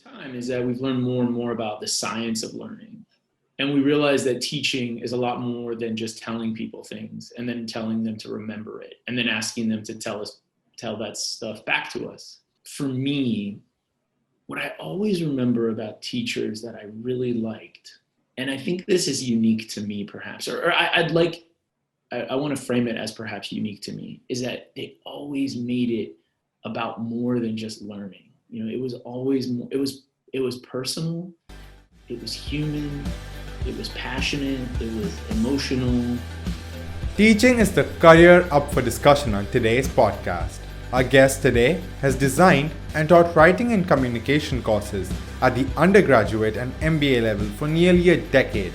Time is that we've learned more and more about the science of learning. And we realize that teaching is a lot more than just telling people things and then telling them to remember it and then asking them to tell that stuff back to us. For me, what I always remember about teachers that I really liked, and I think this is unique to me perhaps, I want to frame it as perhaps unique to me, is that they always made it about more than just learning. It was always more, it was personal, it was human, it was passionate, it was emotional. Teaching is the career up for discussion on today's podcast. Our guest today has designed and taught writing and communication courses at the undergraduate and MBA level for nearly a decade.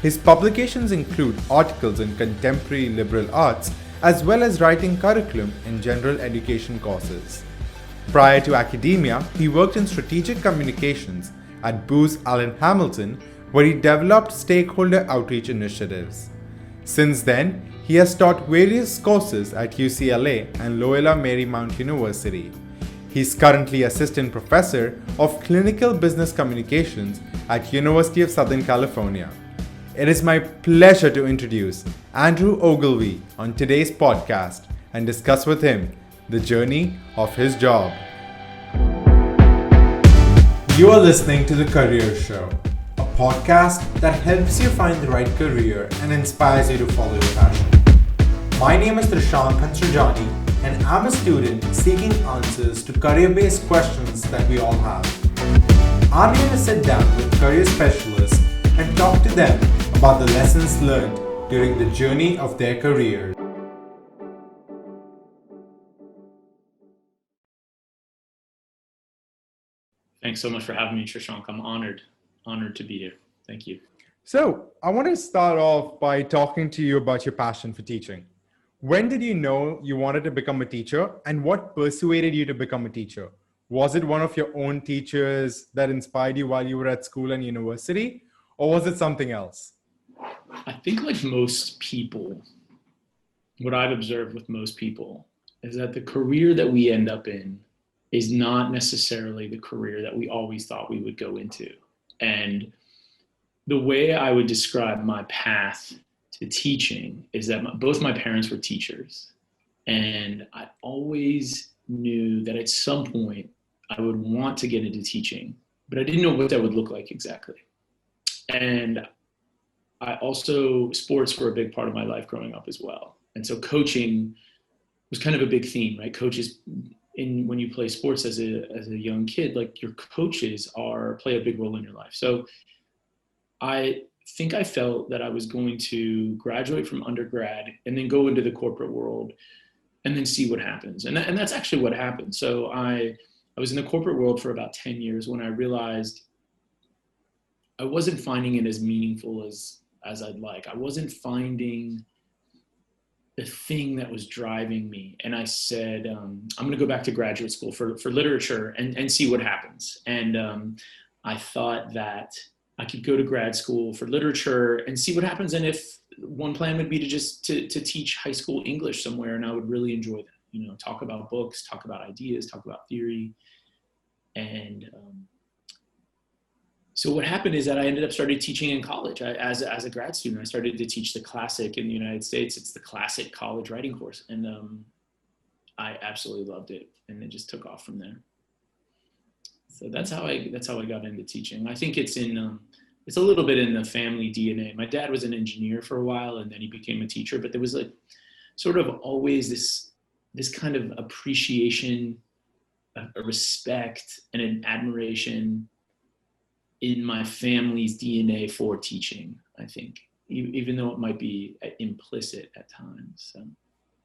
His publications include articles in contemporary liberal arts as well as writing curriculum in general education courses. Prior to academia, he worked in strategic communications at Booz Allen Hamilton, where he developed stakeholder outreach initiatives. Since then, he has taught various courses at UCLA and Loyola Marymount University. He is currently assistant professor of clinical business communications at University of Southern California. It is my pleasure to introduce Andrew Ogilvie on today's podcast and discuss with him the journey of his job. You are listening to The Career Show, a podcast that helps you find the right career and inspires you to follow your passion. My name is Trishant Kansrajani, and I'm a student seeking answers to career-based questions that we all have. I'm here to sit down with career specialists and talk to them about the lessons learned during the journey of their career. Thanks so much for having me, Trishank. I'm honored to be here. Thank you. So, I want to start off by talking to you about your passion for teaching. When did you know you wanted to become a teacher, and what persuaded you to become a teacher? Was it one of your own teachers that inspired you while you were at school and university, or was it something else? I think like most people, what I've observed with most people is that the career that we end up in is not necessarily the career that we always thought we would go into. And the way I would describe my path to teaching is that both my parents were teachers. And I always knew that at some point I would want to get into teaching, but I didn't know what that would look like exactly. And sports were a big part of my life growing up as well. And so coaching was kind of a big theme, right? Coaches, when you play sports as a young kid, like your coaches play a big role in your life. So I think I felt that I was going to graduate from undergrad and then go into the corporate world and then see what happens. And that's actually what happened. So I was in the corporate world for about 10 years when I realized I wasn't finding it as meaningful as I'd like. I wasn't finding the thing that was driving me. And I said, I'm going to go back to graduate school for literature and see what happens. And I thought that I could go to grad school for literature and see what happens. And if one plan would be to teach high school English somewhere, and I would really enjoy that, talk about books, talk about ideas, talk about theory. And so what happened is that I ended up started teaching in college. As a grad student, I started to teach the classic in the United States. It's the classic college writing course. And I absolutely loved it. And it just took off from there. So that's how I got into teaching. I think it's a little bit in the family DNA. My dad was an engineer for a while, and then he became a teacher. But there was like sort of always this kind of appreciation, a respect, and an admiration in my family's DNA for teaching, I think, even though it might be implicit at times. So.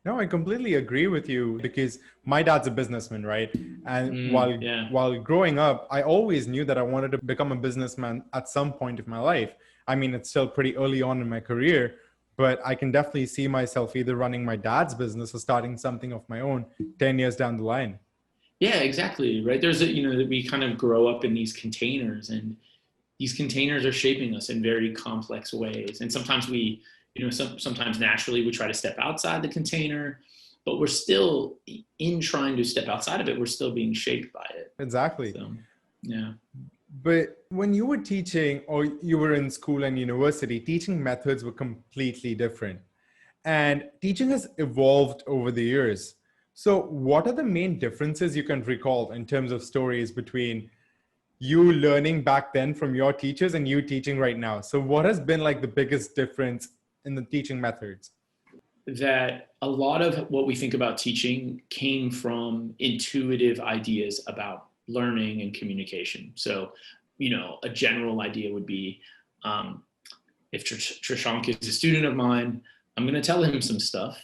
No, I completely agree with you because my dad's a businessman, right? And while growing up, I always knew that I wanted to become a businessman at some point of my life. I mean, it's still pretty early on in my career, but I can definitely see myself either running my dad's business or starting something of my own 10 years down the line. Yeah, exactly. Right. There's we kind of grow up in these containers, and these containers are shaping us in very complex ways. And sometimes sometimes naturally we try to step outside the container, but we're still in trying to step outside of it. We're still being shaped by it. Exactly. Yeah. But when you were teaching or you were in school and university, teaching methods were completely different. And teaching has evolved over the years. So, what are the main differences you can recall in terms of stories between you learning back then from your teachers and you teaching right now? So, what has been like the biggest difference in the teaching methods? That a lot of what we think about teaching came from intuitive ideas about learning and communication. So, a general idea would be, if Trishank is a student of mine, I'm going to tell him some stuff,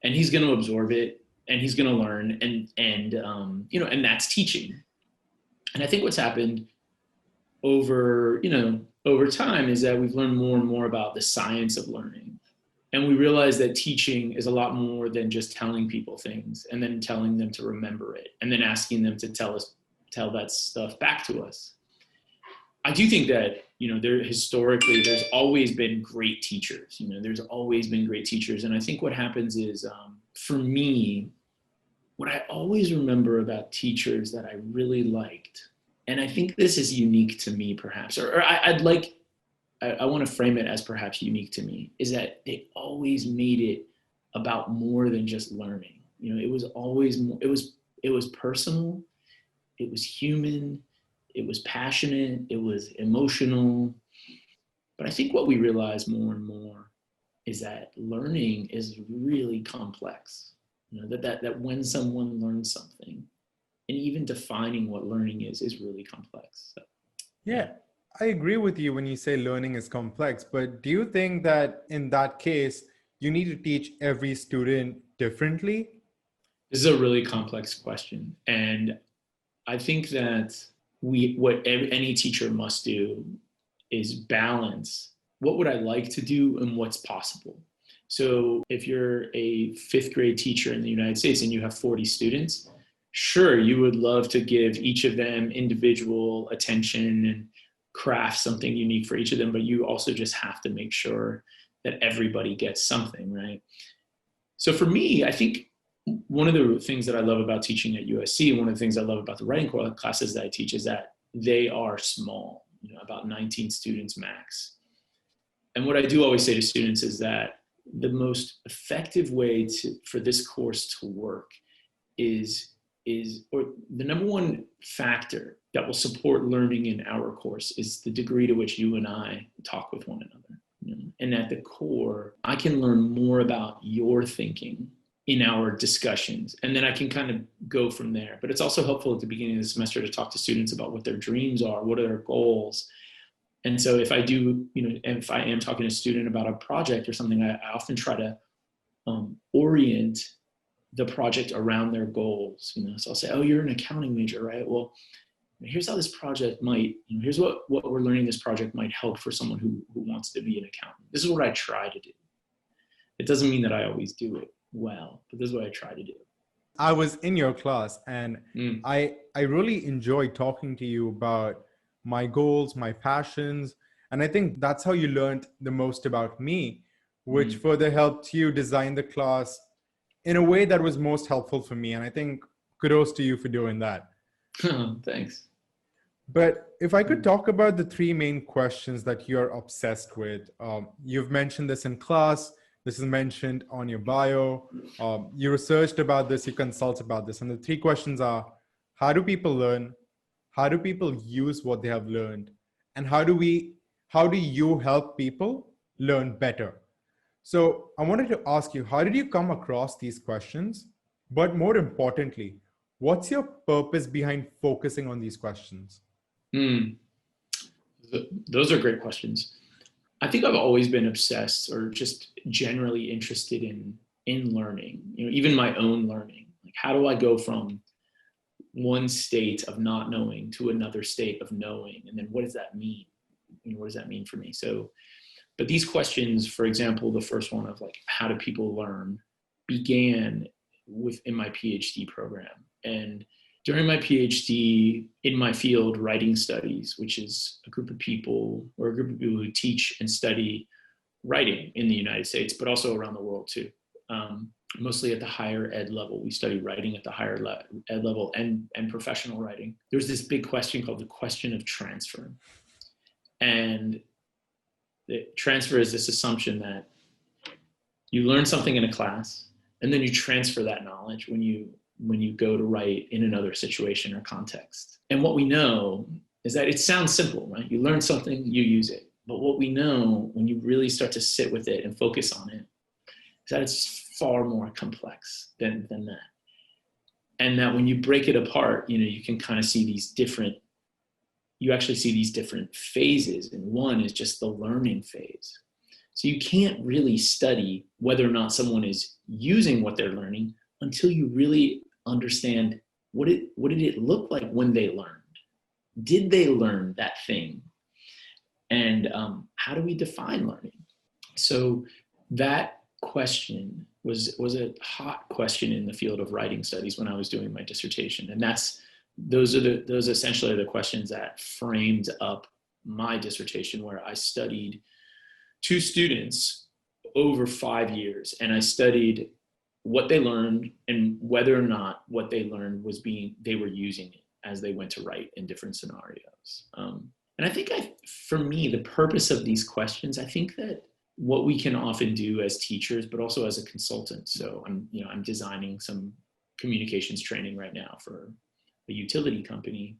and he's going to absorb it, and he's going to learn, and that's teaching. And I think what's happened over time is that we've learned more and more about the science of learning. And we realize that teaching is a lot more than just telling people things and then telling them to remember it and then asking them to tell that stuff back to us. I do think that, there's always been great teachers. There's always been great teachers. And I think what happens is, for me, what I always remember about teachers that I really liked, and I think this is unique to me perhaps, I want to frame it as perhaps unique to me, is that they always made it about more than just learning. It was always more, it was personal, it was human, it was passionate, it was emotional. But I think what we realize more and more is that learning is really complex. That when someone learns something, and even defining what learning is really complex. So, Yeah, I agree with you when you say learning is complex, but do you think that in that case, you need to teach every student differently? this is a really complex question. And I think that any teacher must do is balance what would I like to do and what's possible. So if you're a fifth grade teacher in the United States and you have 40 students, sure, you would love to give each of them individual attention and craft something unique for each of them, but you also just have to make sure that everybody gets something, right? So for me, I think one of the things that I love about teaching at USC, and one of the things I love about the writing classes that I teach, is that they are small, about 19 students max. And what I do always say to students is that the most effective way for this course to work or the number one factor that will support learning in our course is the degree to which you and I talk with one another. And at the core, I can learn more about your thinking in our discussions, and then I can kind of go from there. But it's also helpful at the beginning of the semester to talk to students about what their dreams are, what are their goals. And so if I am talking to a student about a project or something, I often try to orient the project around their goals. So I'll say, oh, you're an accounting major, right? Well, here's how this project might, here's what we're learning this project might help for someone who wants to be an accountant. This is what I try to do. It doesn't mean that I always do it well, but this is what I try to do. I was in your class and I really enjoyed talking to you about my goals, my passions. And I think that's how you learned the most about me, which further helped you design the class in a way that was most helpful for me. And I think kudos to you for doing that. Thanks. But if I could talk about the three main questions that you're obsessed with, you've mentioned this in class. This is mentioned on your bio. You researched about this, you consult about this. And the three questions are, how do people learn? How do people use what they have learned? And how do you help people learn better? So I wanted to ask you, how did you come across these questions? But more importantly, what's your purpose behind focusing on these questions? Those are great questions. I think I've always been obsessed or just generally interested in learning, even my own learning. Like, how do I go from one state of not knowing to another state of knowing? And then what does that mean? What does that mean for me? So, but these questions, for example, the first one of like, how do people learn, began in my PhD program. And during my PhD in my field, writing studies, which is a group of people who teach and study writing in the United States, but also around the world too. mostly at the higher ed level. We study writing at the higher ed level and professional writing. There's this big question called the question of transfer. And the transfer is this assumption that you learn something in a class and then you transfer that knowledge when you go to write in another situation or context. And what we know is that it sounds simple, right? You learn something, you use it. But what we know when you really start to sit with it and focus on it is that it's far more complex than that. And that when you break it apart, you can kind of see you actually see these different phases. And one is just the learning phase. So you can't really study whether or not someone is using what they're learning until you really understand what did it look like when they learned? Did they learn that thing? And how do we define learning? So that question was a hot question in the field of writing studies when I was doing my dissertation. And those essentially are the questions that framed up my dissertation, where I studied 2 students over 5 years, and I studied what they learned and whether or not what they learned they were using it as they went to write in different scenarios. And I think for me, the purpose of these questions, I think that what we can often do as teachers, but also as a consultant. So I'm designing some communications training right now for a utility company.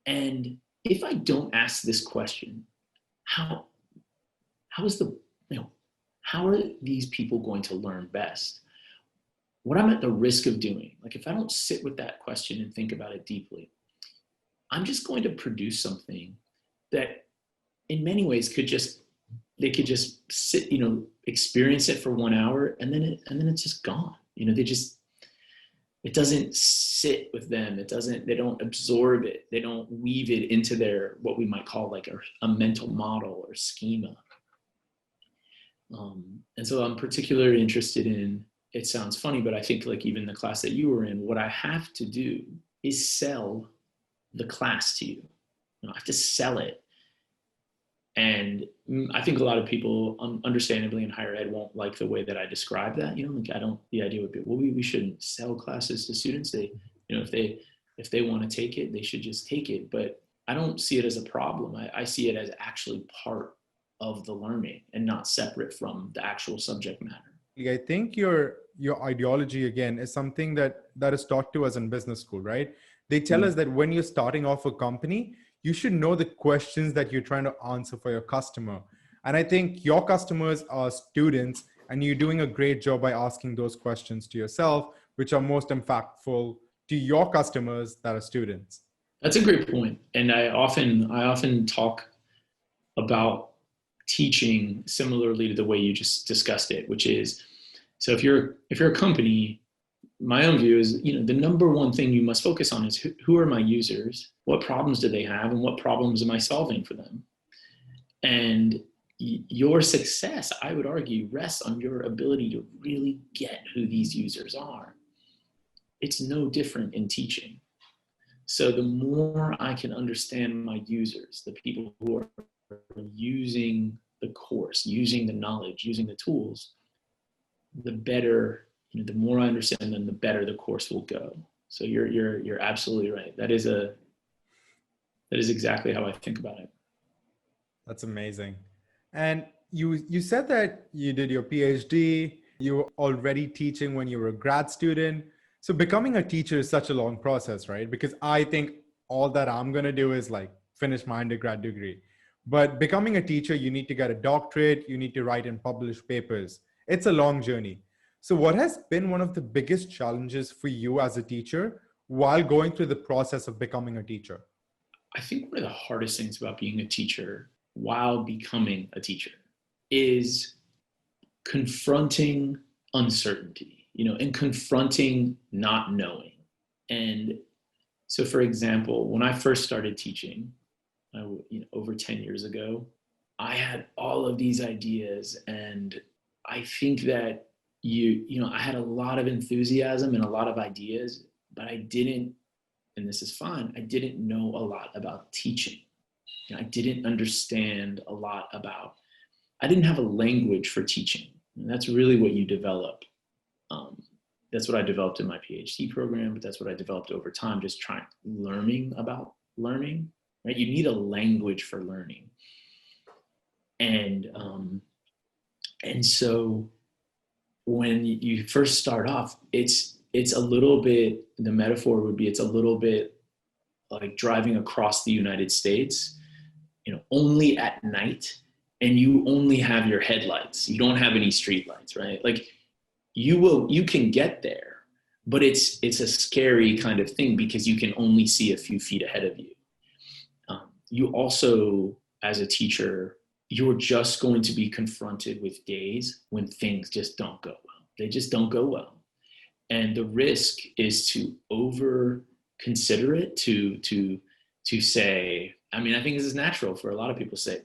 And if I don't ask this question, how are these people going to learn best? What I'm at the risk of doing, like if I don't sit with that question and think about it deeply, I'm just going to produce something that in many ways they could just sit, experience it for 1 hour and then it's just gone. It doesn't sit with them. They don't absorb it. They don't weave it into their, what we might call like a mental model or schema. And so I'm particularly interested in, it sounds funny, but I think like even the class that you were in, what I have to do is sell the class to you. I have to sell it. And I think a lot of people, understandably in higher ed, won't like the way that I describe that. The idea would be, well, we shouldn't sell classes to students. If they want to take it, they should just take it. But I don't see it as a problem. I see it as actually part of the learning and not separate from the actual subject matter. I think your ideology again is something that is taught to us in business school, right? They tell us that when you're starting off a company, you should know the questions that you're trying to answer for your customer. And I think your customers are students, and you're doing a great job by asking those questions to yourself, which are most impactful to your customers that are students. That's a great point. And I often talk about teaching similarly to the way you just discussed it, which is, so if you're a company, my own view is, the number one thing you must focus on is who are my users, what problems do they have, and what problems am I solving for them? And your success, I would argue, rests on your ability to really get who these users are. It's no different in teaching. So the more I can understand my users, the people who are using the course, using the knowledge, using the tools, the better, the more I understand them, the better the course will go. So you're absolutely right. That is exactly how I think about it. That's amazing. And you said that you did your PhD, you were already teaching when you were a grad student. So becoming a teacher is such a long process, right? Because I think all that I'm going to do is like finish my undergrad degree. But becoming a teacher, you need to get a doctorate, you need to write and publish papers. It's a long journey. So what has been one of the biggest challenges for you as a teacher while going through the process of becoming a teacher? I think one of the hardest things about being a teacher while becoming a teacher is confronting uncertainty, and confronting not knowing. And so, for example, when I first started teaching, over 10 years ago, I had all of these ideas, and I think that I had a lot of enthusiasm and a lot of ideas, but I didn't, and this is fine, I didn't know a lot about teaching. I didn't understand a lot I didn't have a language for teaching. And that's really what you develop That's what I developed in my PhD program, but that's what I developed over time, just learning about learning, right? You need a language for learning. And so when you first start off, it's a little bit, the metaphor would be, it's a little bit like driving across the United States, only at night, and you only have your headlights. You don't have any street lights, right? Like you can get there, but it's a scary kind of thing because you can only see a few feet ahead of you. You also, as a teacher, you're just going to be confronted with days when things just don't go well. They just don't go well. And the risk is to over consider it, to say, I mean, I think this is natural for a lot of people to say,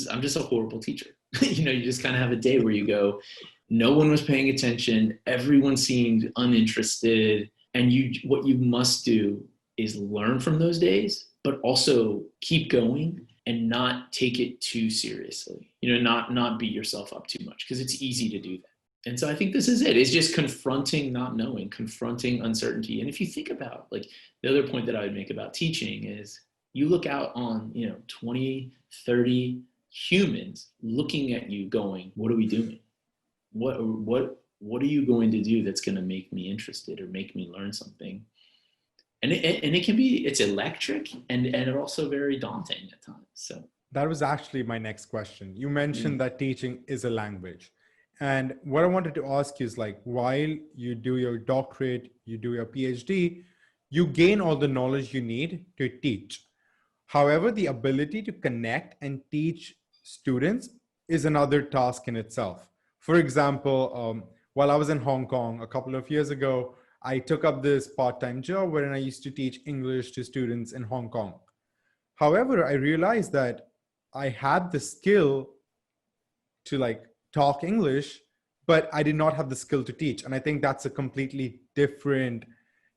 I'm just a horrible teacher. You just kind of have a day where you go, no one was paying attention, everyone seemed uninterested. And what you must do is learn from those days, but also keep going and not take it too seriously, not beat yourself up too much, because it's easy to do that. And so I think this is it. It's just confronting not knowing, confronting uncertainty. And if you think about, like, the other point that I would make about teaching is you look out on, 20, 30 humans looking at you going, what are we doing? What are you going to do that's going to make me interested or make me learn something? And it can be, it's electric and also very daunting at times. So that was actually my next question. You mentioned that teaching is a language. And what I wanted to ask you is, like, while you do your doctorate, you do your PhD, you gain all the knowledge you need to teach. However, the ability to connect and teach students is another task in itself. For example, while I was in Hong Kong a couple of years ago, I took up this part-time job wherein I used to teach English to students in Hong Kong. However, I realized that I had the skill to, like, talk English, but I did not have the skill to teach. And I think that's a completely different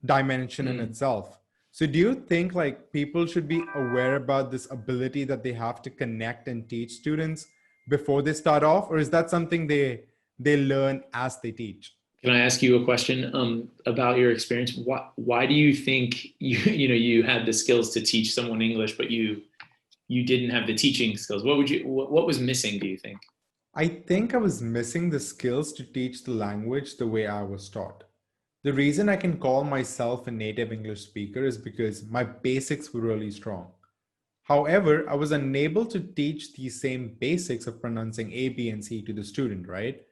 dimension in itself. So do you think, like, people should be aware about this ability that they have to connect and teach students before they start off? Or is that something they learn as they teach? Can I ask you a question about your experience? Why do you think you had the skills to teach someone English, but you didn't have the teaching skills? What was missing, do you think? I think I was missing the skills to teach the language the way I was taught. The reason I can call myself a native English speaker is because my basics were really strong. However, I was unable to teach the same basics of pronouncing A, B, and C to the student, right?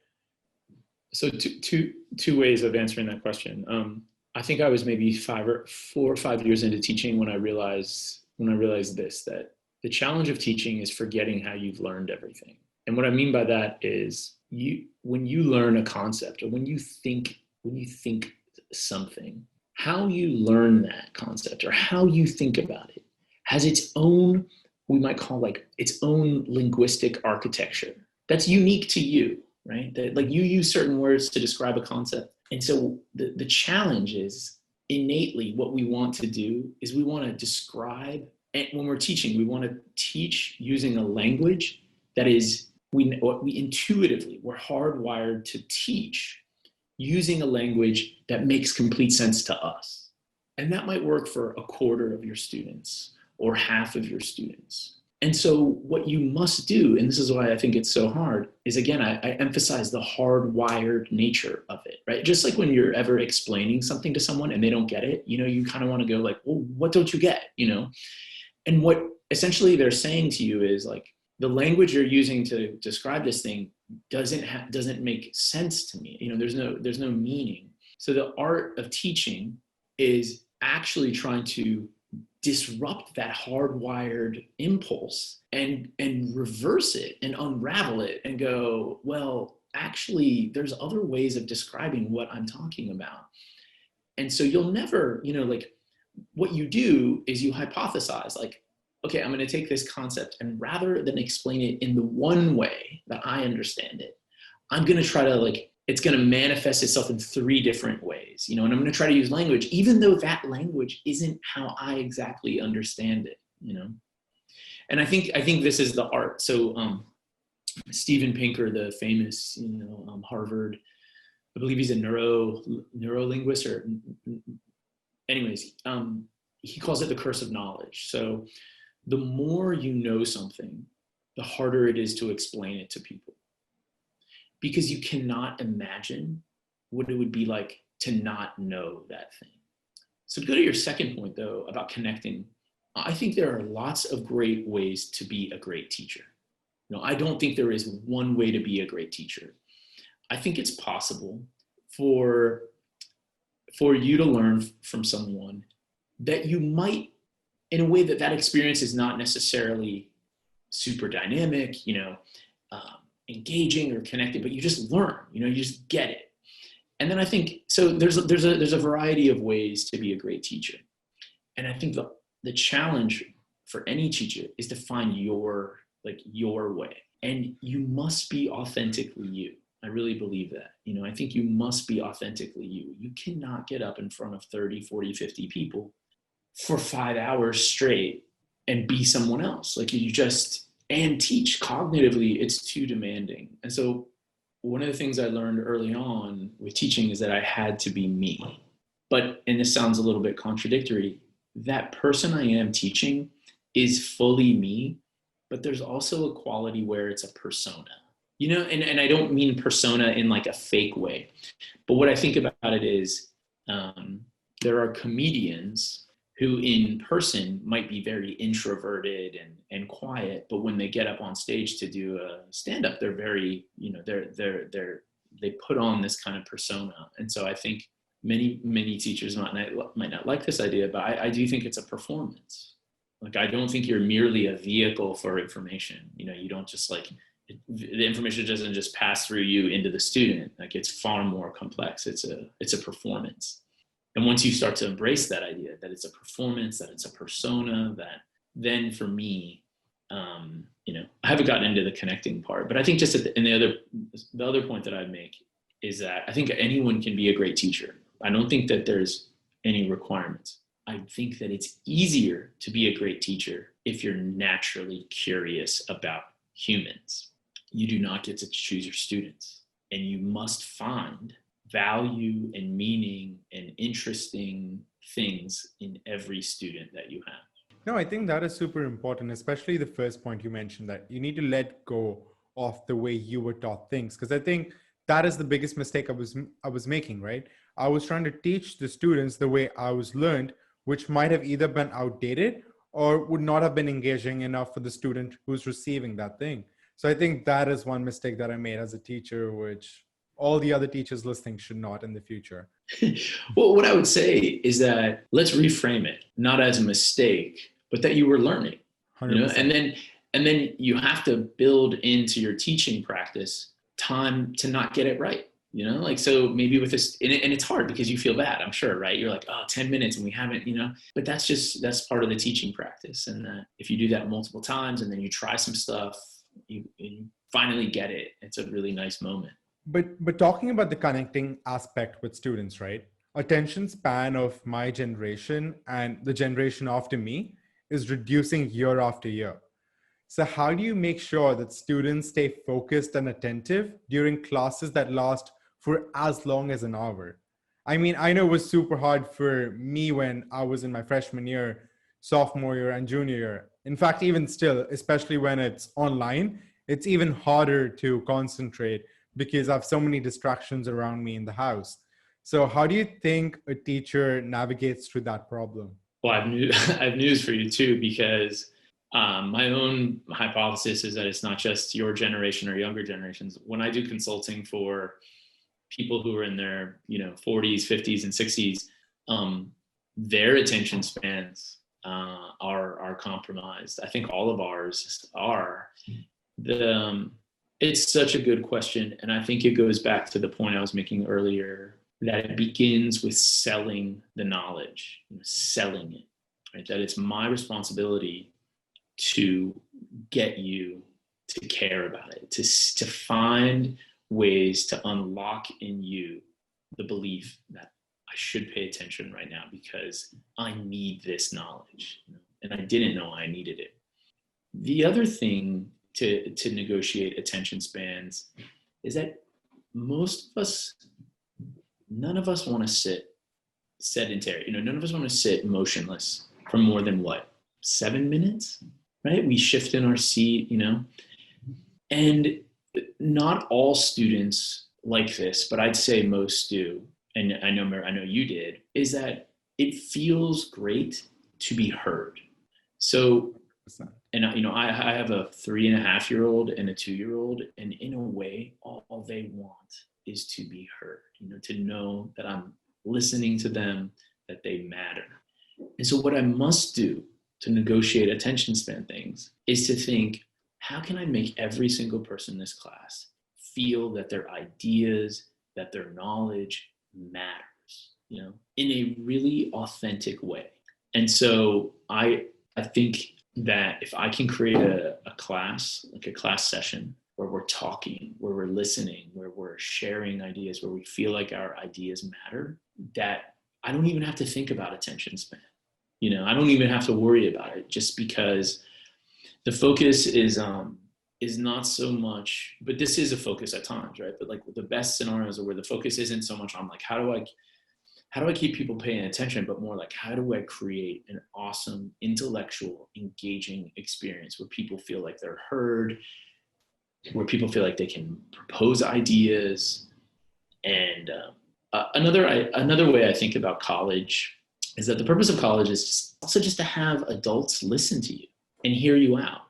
So two ways of answering that question. I think I was maybe 4 or 5 years into teaching when I realized this, that the challenge of teaching is forgetting how you've learned everything. And what I mean by that is when you learn a concept, or when you think something, how you learn that concept or how you think about it has its own, we might call, like, its own linguistic architecture that's unique to you, right? That, like, you use certain words to describe a concept. And so the challenge is, innately, what we want to do is we want to describe, and when we're teaching, we want to teach using a language that is, we intuitively, we're hardwired to teach using a language that makes complete sense to us. And that might work for a quarter of your students or half of your students. And so what you must do, and this is why I think it's so hard, is, again, I emphasize the hardwired nature of it, right? Just like when you're ever explaining something to someone and they don't get it, you kind of want to go, like, well, what don't you get, And what essentially they're saying to you is, like, the language you're using to describe this thing doesn't make sense to me. There's no meaning. So the art of teaching is actually trying to disrupt that hardwired impulse and reverse it and unravel it and go, well, actually, there's other ways of describing what I'm talking about. And so you'll never, like, what you do is you hypothesize, like, okay, I'm going to take this concept, and rather than explain it in the one way that I understand it, I'm going to try to, like, it's going to manifest itself in 3 different ways, and I'm going to try to use language, even though that language isn't how I exactly understand it, And I think this is the art. So Steven Pinker, the famous, Harvard I believe he's a neurolinguist, or anyways, he calls it the curse of knowledge. So the more you know something, the harder it is to explain it to people, because you cannot imagine what it would be like to not know that thing. So to go to your second point, though, about connecting, I think there are lots of great ways to be a great teacher. I don't think there is one way to be a great teacher. I think it's possible for you to learn from someone that you might, in a way that experience is not necessarily super dynamic, engaging or connected, but you just learn, you just get it. And then I think, so there's a variety of ways to be a great teacher. And I think the challenge for any teacher is to find your way. And you must be authentically you. I really believe that. I think you must be authentically you. You cannot get up in front of 30, 40, 50 people for 5 hours straight and be someone else. And teach cognitively, it's too demanding. And so one of the things I learned early on with teaching is that I had to be me. But, and this sounds a little bit contradictory, that person I am teaching is fully me, but there's also a quality where it's a persona, and I don't mean persona in like a fake way, but what I think about it is there are comedians who in person might be very introverted and quiet, but when they get up on stage to do a stand-up, they're very, they put on this kind of persona. And so I think many teachers might not like this idea, but I do think it's a performance. Like, I don't think you're merely a vehicle for information. You don't just the information doesn't just pass through you into the student. Like, it's far more complex. It's a performance. And once you start to embrace that idea, that it's a performance, that it's a persona, that then for me, I haven't gotten into the connecting part, but I think just the other point that I'd make is that I think anyone can be a great teacher. I don't think that there's any requirements. I think that it's easier to be a great teacher if you're naturally curious about humans. You do not get to choose your students, and you must find value and meaning and interesting things in every student that you have. No, I think that is super important, especially the first point you mentioned, that you need to let go of the way you were taught things. Because I think that is the biggest mistake I was making, right? I was trying to teach the students the way I was learned, which might have either been outdated or would not have been engaging enough for the student who's receiving that thing. So I think that is one mistake that I made as a teacher, which all the other teachers listening should not in the future. Well, what I would say is that let's reframe it, not as a mistake, but that you were learning, 100%. And then you have to build into your teaching practice time to not get it right. So maybe with this, and it's hard because you feel bad, I'm sure, right? You're like, 10 minutes and we haven't, but that's part of the teaching practice. And that if you do that multiple times and then you try some stuff, you finally get it. It's a really nice moment. But talking about the connecting aspect with students, right? Attention span of my generation and the generation after me is reducing year after year. So how do you make sure that students stay focused and attentive during classes that last for as long as an hour? I mean, I know it was super hard for me when I was in my freshman year, sophomore year, and junior year. In fact, even still, especially when it's online, it's even harder to concentrate because I have so many distractions around me in the house. So how do you think a teacher navigates through that problem? Well, I have news for you too, because my own hypothesis is that it's not just your generation or younger generations. When I do consulting for people who are in their 40s, 50s, and 60s, their attention spans are compromised. I think all of ours are. It's such a good question, and I think it goes back to the point I was making earlier, that it begins with selling the knowledge, selling it, right? That it's my responsibility to get you to care about it, to find ways to unlock in you the belief that I should pay attention right now because I need this knowledge, and I didn't know I needed it. The other thing to negotiate attention spans is that most of us none of us want to sit sedentary. None of us want to sit motionless for more than 7 minutes, right? We shift in our seat, and not all students like this, but I'd say most do. And I know you did, is that it feels great to be heard. So, and I have a 3.5-year-old and a 2-year-old, and in a way, all they want is to be heard, to know that I'm listening to them, that they matter. And so what I must do to negotiate attention span things is to think, how can I make every single person in this class feel that their ideas, that their knowledge matters, in a really authentic way. And so I think that if I can create a class, like a class session where we're talking, where we're listening, where we're sharing ideas, where we feel like our ideas matter, that I don't even have to think about attention span. I don't even have to worry about it, just because the focus is not so much, but this is a focus at times, right? But like the best scenarios are where the focus isn't so much on like, how do I keep people paying attention, but more like, how do I create an awesome, intellectual, engaging experience where people feel like they're heard, where people feel like they can propose ideas. And another way I think about college is that the purpose of college is just to have adults listen to you and hear you out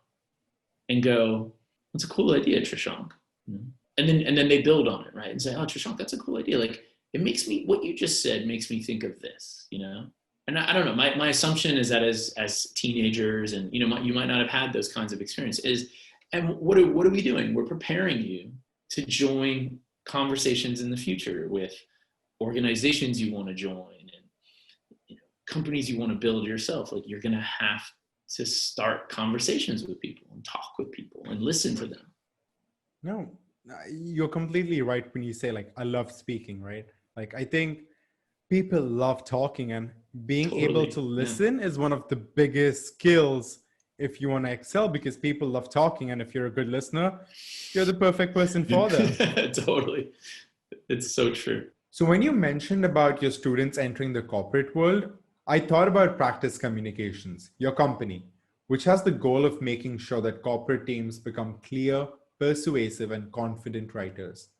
and go, that's a cool idea, Trishank. And then they build on it, right? And say, oh, Trishank, that's a cool idea. Like, it makes me, what you just said makes me think of this, And I don't know, my assumption is that as teenagers, and, you might not have had those kinds of experiences. And what are we doing? We're preparing you to join conversations in the future with organizations you want to join, and companies you want to build yourself. Like, you're going to have to start conversations with people and talk with people and listen to them. No, you're completely right when you say, like, I love speaking, right? Like, I think people love talking, and being able to listen is one of the biggest skills if you want to excel, because people love talking. And if you're a good listener, you're the perfect person for them. Totally. It's so true. So when you mentioned about your students entering the corporate world, I thought about Practice Communications, your company, which has the goal of making sure that corporate teams become clear, persuasive, and confident writers.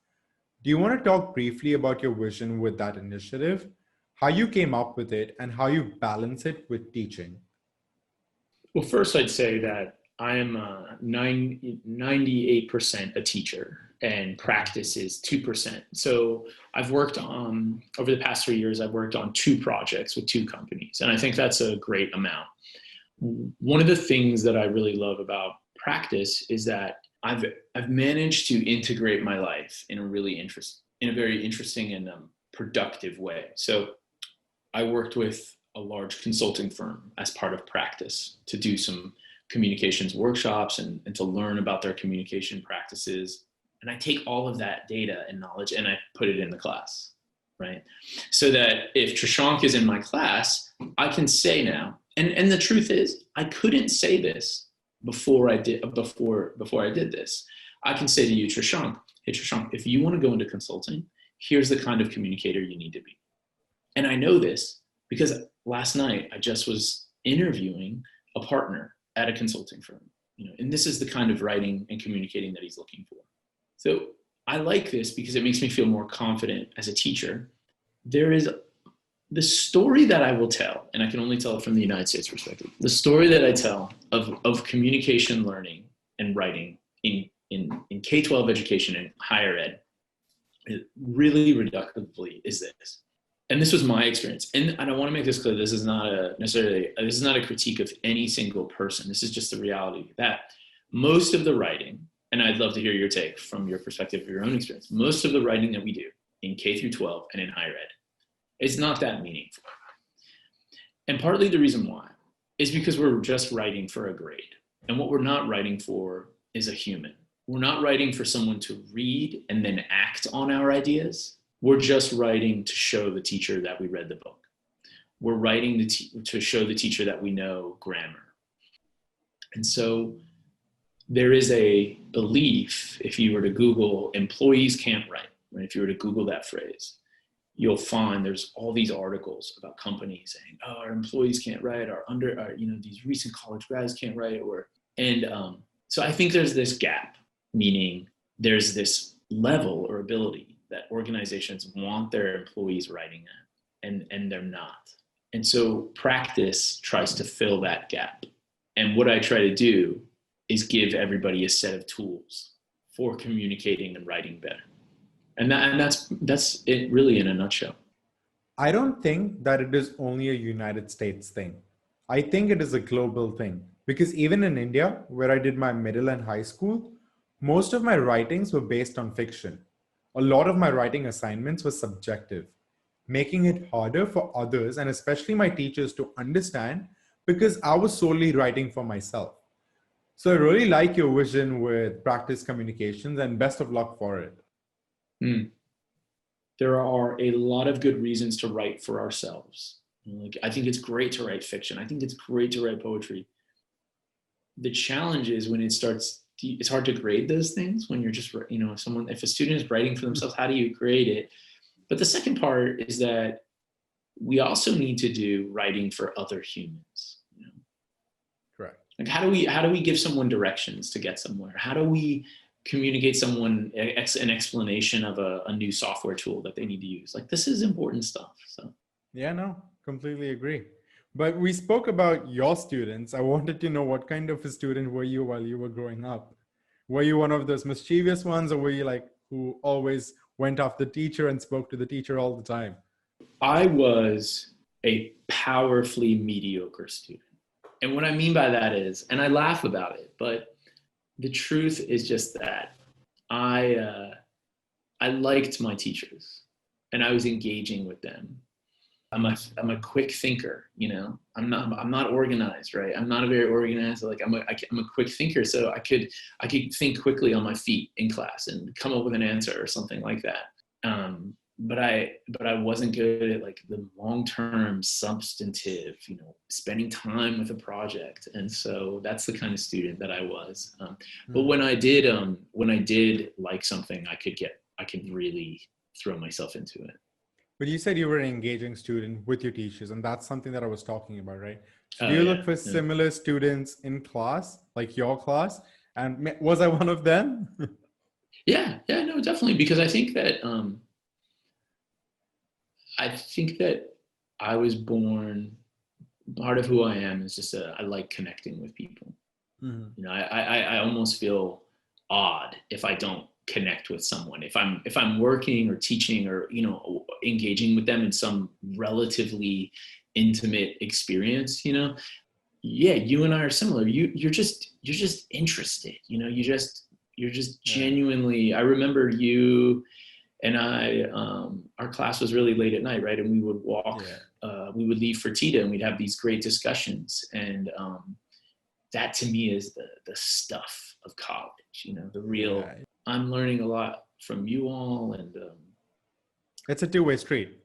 Do you want to talk briefly about your vision with that initiative, how you came up with it, and how you balance it with teaching? Well, first I'd say that I am 98% a teacher, and practice is 2%. So I've worked on, over the past 3 years, I've worked on 2 projects with 2 companies. And I think that's a great amount. One of the things that I really love about practice is that I've managed to integrate my life in a very interesting and productive way. So I worked with a large consulting firm as part of practice to do some communications workshops and to learn about their communication practices. And I take all of that data and knowledge and I put it in the class, right? So that if Trishank is in my class, I can say now, and the truth is, I couldn't say this before I did this. I can say to you, Trishank, hey Trishank, if you want to go into consulting, here's the kind of communicator you need to be. And I know this because last night I just was interviewing a partner at a consulting firm, and this is the kind of writing and communicating that he's looking for. So I like this because it makes me feel more confident as a teacher. There is the story that I will tell, and I can only tell it from the United States perspective, the story that I tell of communication learning and writing in K-12 education and higher ed, really reductively is this. And this was my experience. And I want to make this clear, this is not a critique of any single person. This is just the reality that most of the writing, and I'd love to hear your take from your perspective of your own experience, most of the writing that we do in K through 12 and in higher ed, it's not that meaningful. And partly the reason why is because we're just writing for a grade. And what we're not writing for is a human. We're not writing for someone to read and then act on our ideas. We're just writing to show the teacher that we read the book. We're writing to show the teacher that we know grammar. And so there is a belief, if you were to Google employees can't write, right? If you were to Google that phrase, you'll find there's all these articles about companies saying, oh, our employees can't write, these recent college grads can't write, so I think there's this gap, meaning there's this level or ability that organizations want their employees writing at, and they're not. And so practice tries to fill that gap. And what I try to do is give everybody a set of tools for communicating and writing better. And that's it really in a nutshell. I don't think that it is only a United States thing. I think it is a global thing, because even in India, where I did my middle and high school, most of my writings were based on fiction. A lot of my writing assignments were subjective, making it harder for others and especially my teachers to understand, because I was solely writing for myself. So I really like your vision with practice communications, and best of luck for it. There are a lot of good reasons to write for ourselves. Like, I think it's great to write fiction. I think it's great to write poetry. The challenge is when it's hard to grade those things when you're just, if a student is writing for themselves, how do you grade it? But the second part is that we also need to do writing for other humans. Correct. Like, how do we give someone directions to get somewhere? How do we communicate someone an explanation of a new software tool that they need to use? Like, this is important stuff. So yeah, no, completely agree. But we spoke about your students. I wanted to know, what kind of a student were you while you were growing up? Were you one of those mischievous ones, or were you like who always went after the teacher and spoke to the teacher all the time? I was a powerfully mediocre student. And what I mean by that is, and I laugh about it, but the truth is just that I liked my teachers and I was engaging with them. I'm a quick thinker, I'm not organized, right? I'm not a very organized, like I'm a quick thinker. So I could think quickly on my feet in class and come up with an answer or something like that. But I wasn't good at like the long-term substantive, spending time with a project. And so that's the kind of student that I was. But when I did like something, I could really throw myself into it. But you said you were an engaging student with your teachers, and that's something that I was talking about, right? So do you look for similar students in class, like your class? And was I one of them? Yeah, no, definitely. Because I think that I was born, part of who I am is just I like connecting with people. Mm-hmm. I almost feel odd if I don't connect with someone. If I'm working or teaching or, engaging with them in some relatively intimate experience, yeah, you and I are similar. You're just interested, you're just genuinely, I remember you and I, our class was really late at night, right? And we would walk, we would leave for Tita and we'd have these great discussions. And that to me is the stuff of college, the real, I'm learning a lot from you all. And it's a two-way street.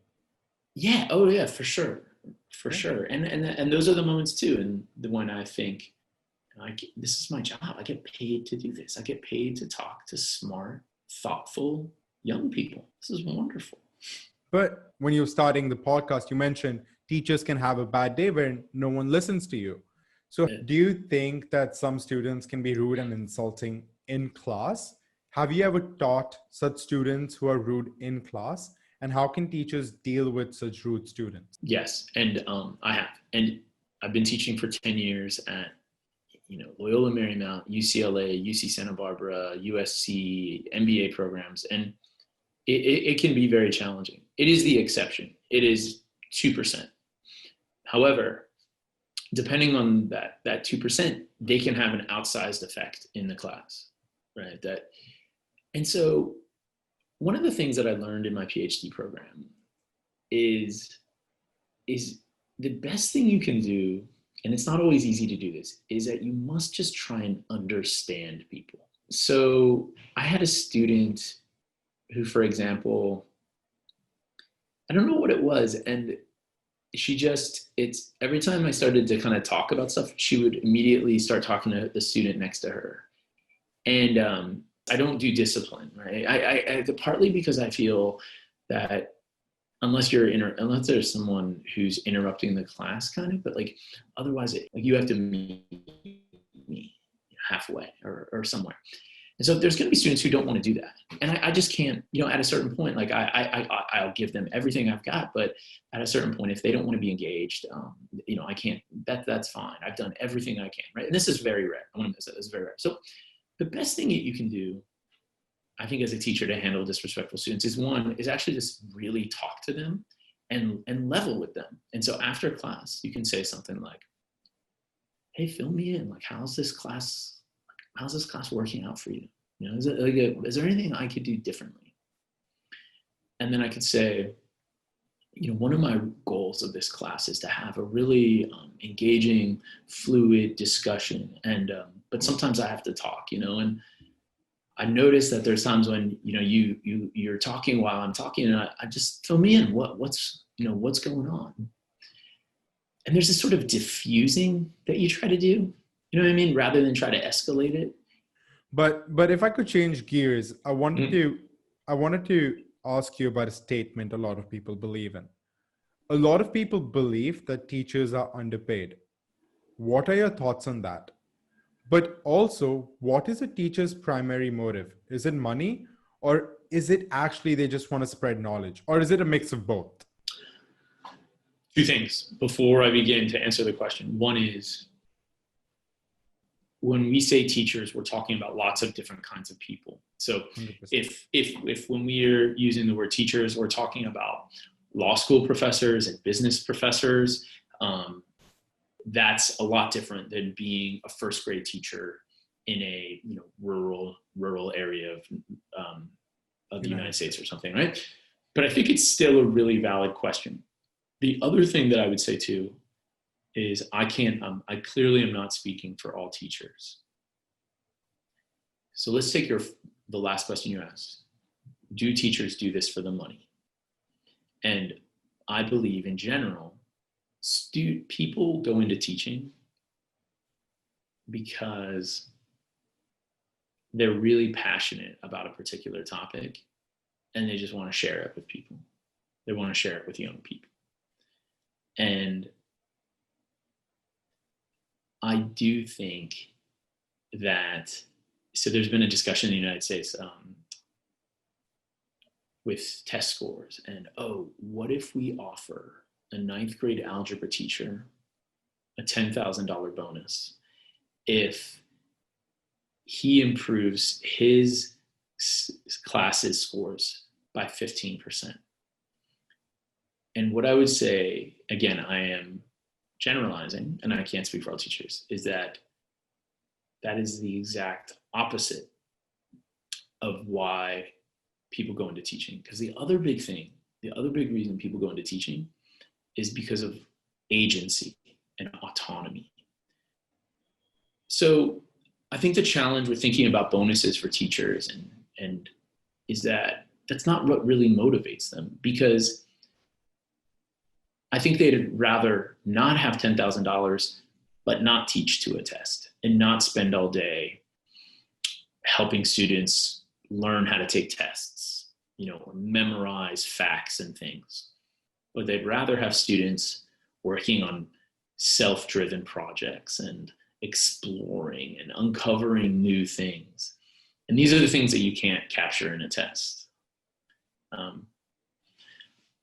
Yeah. Oh yeah, for sure. For sure. And those are the moments too. And when I think, this is my job. I get paid to do this. I get paid to talk to smart, thoughtful young people. This is wonderful. But when you're starting the podcast, you mentioned teachers can have a bad day where no one listens to you. So do you think that some students can be rude and insulting in class? Have you ever taught such students who are rude in class? And how can teachers deal with such rude students? Yes, and I have. And I've been teaching for 10 years at Loyola Marymount, UCLA, UC Santa Barbara, USC, MBA programs. And it can be very challenging. It is the exception. It is 2%. However, depending on that 2%, they can have an outsized effect in the class, right? And so one of the things that I learned in my PhD program is the best thing you can do, and it's not always easy to do this, is that you must just try and understand people. So I had a student who, for example, I don't know what it was, and it's every time I started to kind of talk about stuff, she would immediately start talking to the student next to her. And I don't do discipline, right? I partly because I feel that unless there's someone who's interrupting the class kind of, but like otherwise like you have to meet me halfway or somewhere. And so there's going to be students who don't want to do that. And I just can't, at a certain point, like I'll give them everything I've got, but at a certain point, if they don't want to be engaged, I can't, that's fine. I've done everything I can, right? And this is very rare. I want to miss it. This is very rare. So the best thing that you can do, I think, as a teacher to handle disrespectful students is actually just really talk to them and level with them. And so after class, you can say something like, hey, fill me in. Like, how's this class working out for you? Is there anything I could do differently? And then I could say, one of my goals of this class is to have a really engaging, fluid discussion. And but sometimes I have to talk, and I notice that there's times when you're talking while I'm talking, and I just fill me in. What's going on? And there's this sort of diffusing that you try to do. You know what I mean? Rather than try to escalate it. But if I could change gears, I wanted to ask you about a statement a lot of people believe in. A lot of people believe that teachers are underpaid. What are your thoughts on that? But also, what is a teacher's primary motive? Is it money, or is it actually they just want to spread knowledge, or is it a mix of both? Two things before I begin to answer the question. One is, when we say teachers, we're talking about lots of different kinds of people. So 100%. if when we are using the word teachers, we're talking about law school professors and business professors, that's a lot different than being a first grade teacher in a rural area of the United States or something, right? But I think it's still a really valid question. The other thing that I would say too is I clearly am not speaking for all teachers. So let's take the last question you asked. Do teachers do this for the money? And I believe in general, people go into teaching because they're really passionate about a particular topic and they just want to share it with people. They want to share it with young people. And I do think that, so there's been a discussion in the United States with test scores and, what if we offer a 9th grade algebra teacher a $10,000 bonus if he improves his class's scores by 15%. And what I would say, again, I am generalizing, and I can't speak for all teachers, is that is the exact opposite of why people go into teaching. Because the other big reason people go into teaching is because of agency and autonomy. So I think the challenge with thinking about bonuses for teachers and is that that's not what really motivates them, because I think they'd rather not have $10,000, but not teach to a test and not spend all day helping students learn how to take tests, or memorize facts and things. But they'd rather have students working on self-driven projects and exploring and uncovering new things. And these are the things that you can't capture in a test.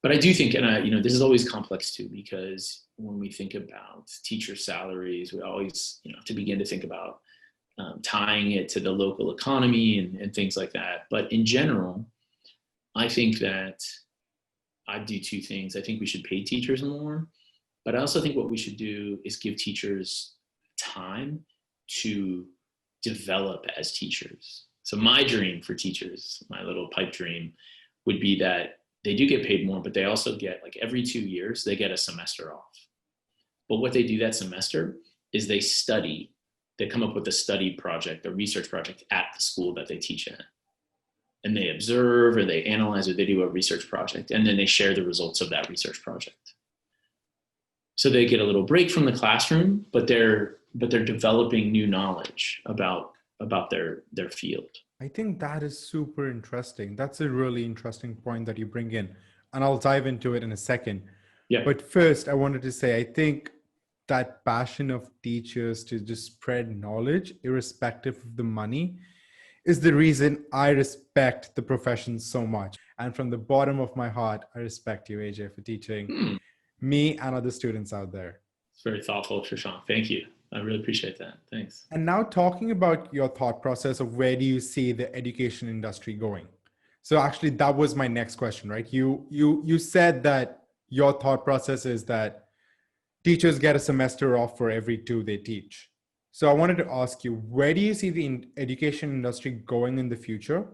But I do think, and this is always complex too, because when we think about teacher salaries, we always, to begin to think about tying it to the local economy and things like that. But in general, I think that I do two things. I think we should pay teachers more, but I also think what we should do is give teachers time to develop as teachers. So my dream for teachers, my little pipe dream, would be that they do get paid more, but they also get, like, every 2 years, they get a semester off. But what they do that semester is they come up with a study project, a research project at the school that they teach at. And they observe or they analyze or they do a research project, and then they share the results of that research project. So they get a little break from the classroom, but they're developing new knowledge about their field. I think that is super interesting. That's a really interesting point that you bring in. and I'll dive into it in a second. Yeah. But first, I wanted to say, I think that passion of teachers to just spread knowledge, irrespective of the money, is the reason I respect the profession so much. And from the bottom of my heart, I respect you, AJ, for teaching me and other students out there. It's very thoughtful, Trishan. Thank you. I really appreciate that. Thanks. And now talking about your thought process of where do you see the education industry going? So actually that was my next question, right? You said that your thought process is that teachers get a semester off for every two they teach. So I wanted to ask you, where do you see the education industry going in the future?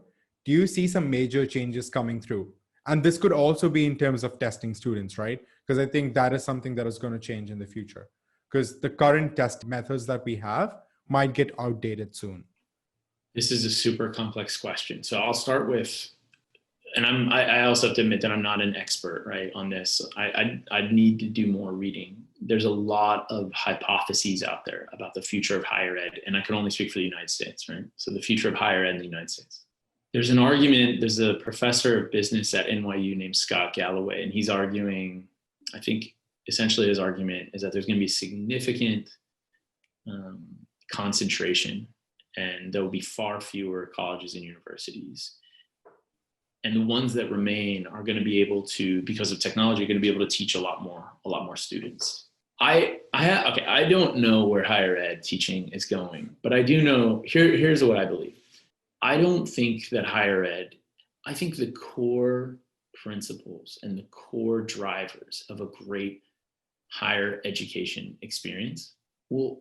Do you see some major changes coming through? And this could also be in terms of testing students, right? Because I think that is something that is going to change in the future. Because the current test methods that we have might get outdated soon. This is a super complex question. So I'll start with, and I also have to admit that I'm not an expert, right, on this. I need to do more reading. There's a lot of hypotheses out there about the future of higher ed, and I can only speak for the United States, right? So the future of higher ed in the United States. There's an argument, there's a professor of business at NYU named Scott Galloway, and he's arguing, I think essentially his argument is that there's going to be significant concentration, and there will be far fewer colleges and universities. And the ones that remain are going to be able to, because of technology, going to be able to teach a lot more students. I don't know where higher ed teaching is going, but I do know, here's what I believe. I don't think that higher ed, I think the core principles and the core drivers of a great higher education experience will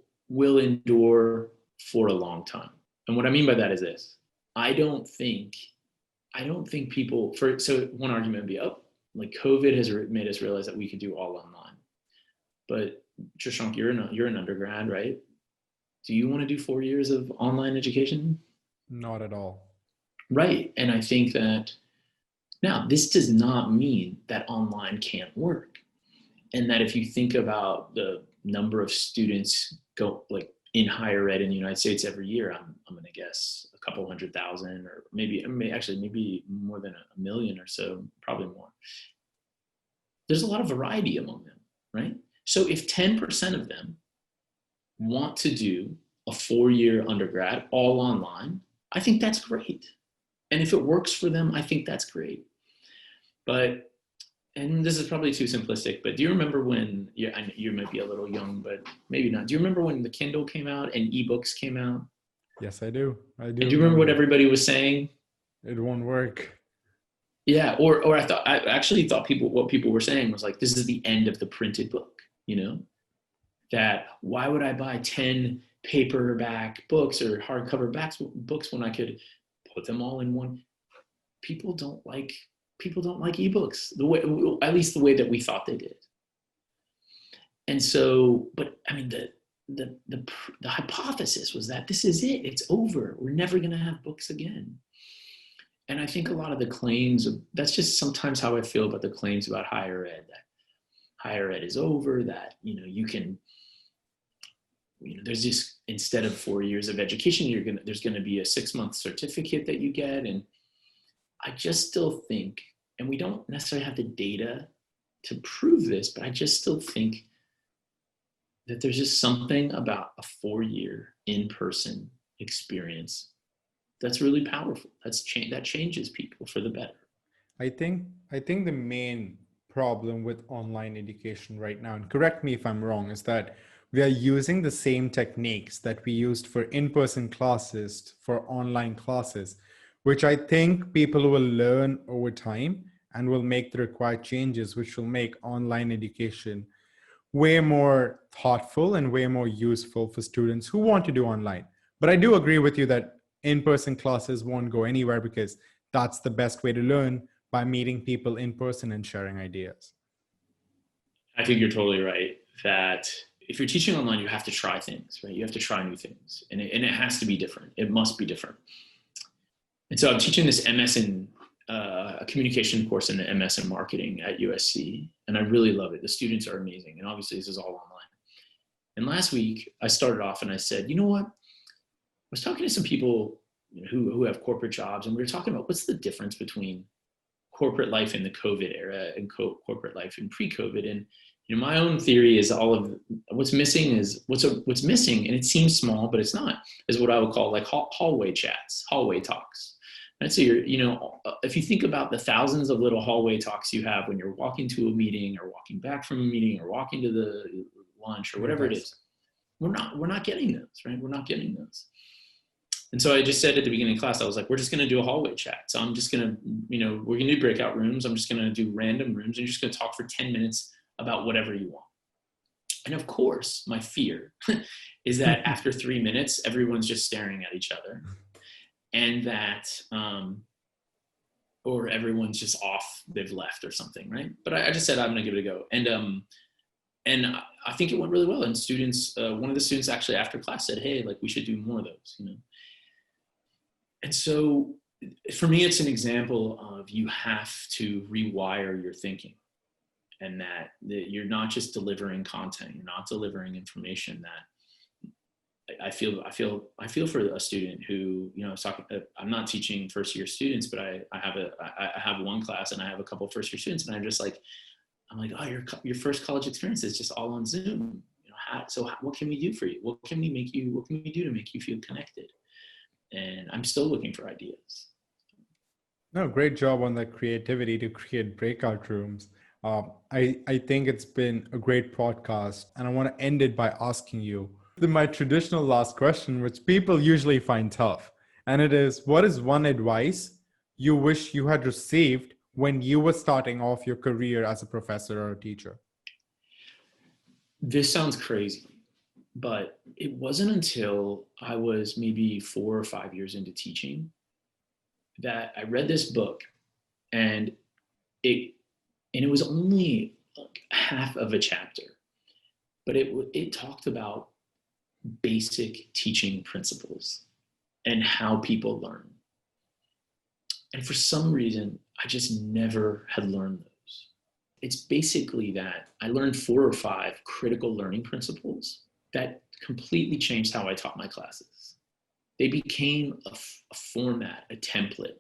endure for a long time. And what I mean by that is this. I don't think people, so one argument would be, like COVID has made us realize that we could do all online. But Trishank, you're an undergrad, right? Do you want to do 4 years of online education? Not at all. Right. And I think that now this does not mean that online can't work. And that if you think about the number of students go like in higher ed in the United States every year, I'm going to guess a couple 100,000, or maybe more than a million or so, probably more. There's a lot of variety among them, right? So if 10% of them want to do a 4-year undergrad all online, I think that's great. And if it works for them, I think that's great. But, and this is probably too simplistic, but do you remember when, you might be a little young, but maybe not. Do you remember when the Kindle came out and ebooks came out? Yes, I do. And do you remember what everybody was saying? It won't work. Yeah, or I actually thought what people were saying was like, this is the end of the printed book, that why would I buy 10 paperback books or hardcover books when I could put them all in one? People don't like ebooks at least the way that we thought they did. And so, but I mean, the hypothesis was that this is it, it's over, we're never going to have books again. And I think a lot of the claims that's just sometimes how I feel about the claims about higher ed, that higher ed is over, that you can, there's just, instead of 4 years of education, there's going to be a 6-month certificate that you get. And I just still think, and we don't necessarily have the data to prove this, but I just still think that there's just something about a 4-year in-person experience that's really powerful. That changes people for the better. I think the main problem with online education right now, and correct me if I'm wrong, is that we are using the same techniques that we used for in-person classes for online classes, which I think people will learn over time and will make the required changes, which will make online education way more thoughtful and way more useful for students who want to do online. But I do agree with you that in-person classes won't go anywhere, because that's the best way to learn, by meeting people in person and sharing ideas. I think you're totally right that if you're teaching online, you have to try things, right? You have to try new things, and it has to be different. It must be different. And so I'm teaching this MS in a communication course in the MS in marketing at USC, and I really love it. The students are amazing, and obviously this is all online. And last week I started off and I said, you know what? I was talking to some people who have corporate jobs, and we were talking about what's the difference between corporate life in the COVID era and corporate life in pre-COVID. And my own theory is all of what's missing, and it seems small, but it's not, is what I would call like hallway chats, hallway talks. And so if you think about the thousands of little hallway talks you have when you're walking to a meeting or walking back from a meeting or walking to the lunch or whatever it is, we're not getting those, right? We're not getting those. And so I just said at the beginning of class, I was like, we're just going to do a hallway chat. So I'm just going to, we're going to do breakout rooms. I'm just going to do random rooms, and you're just going to talk for 10 minutes about whatever you want. And of course, my fear is that after 3 minutes, everyone's just staring at each other, and that, or everyone's just off, they've left or something, right? But I just said, I'm going to give it a go. And I think it went really well. And students, one of the students actually after class said, hey, like we should do more of those, And so for me, it's an example of you have to rewire your thinking, and that you're not just delivering content, you're not delivering information. That I feel for a student who, I was talking, I'm not teaching first year students, but I have one class and I have a couple of first year students, and I'm like, oh, your first college experience is just all on Zoom. What can we do for you? What can we do to make you feel connected? And I'm still looking for ideas. No, great job on that creativity to create breakout rooms. I think it's been a great podcast, and I want to end it by asking you my traditional last question, which people usually find tough. And it is, what is one advice you wish you had received when you were starting off your career as a professor or a teacher? This sounds crazy, but it wasn't until I was maybe 4 or 5 years into teaching that I read this book, and it was only like half of a chapter, but it talked about basic teaching principles and how people learn. And for some reason, I just never had learned those. It's basically that I learned 4 or 5 critical learning principles that completely changed how I taught my classes. They became a format, a template,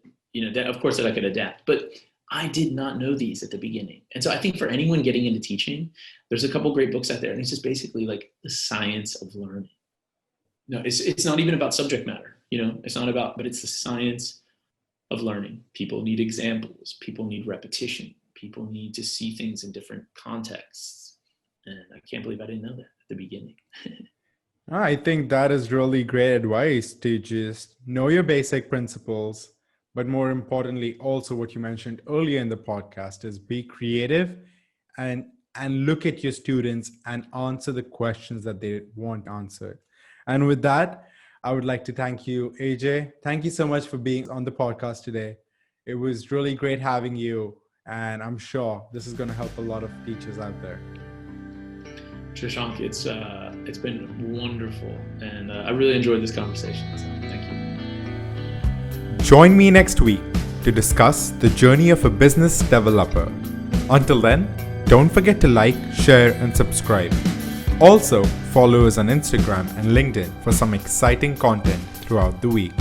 that of course that I could adapt, but I did not know these at the beginning. And so I think for anyone getting into teaching, there's a couple great books out there, and it's just basically like the science of learning. No, it's not even about subject matter, it's not about, but it's the science of learning. People need examples. People need repetition. People need to see things in different contexts. And I can't believe I didn't know that at the beginning. I think that is really great advice, to just know your basic principles, but more importantly, also what you mentioned earlier in the podcast is be creative and look at your students and answer the questions that they want answered. And with that, I would like to thank you, AJ. Thank you so much for being on the podcast today. It was really great having you, and I'm sure this is going to help a lot of teachers out there. Shashank, it's been wonderful, and I really enjoyed this conversation. So thank you. Join me next week to discuss the journey of a business developer. Until then, don't forget to like, share, and subscribe. Also, follow us on Instagram and LinkedIn for some exciting content throughout the week.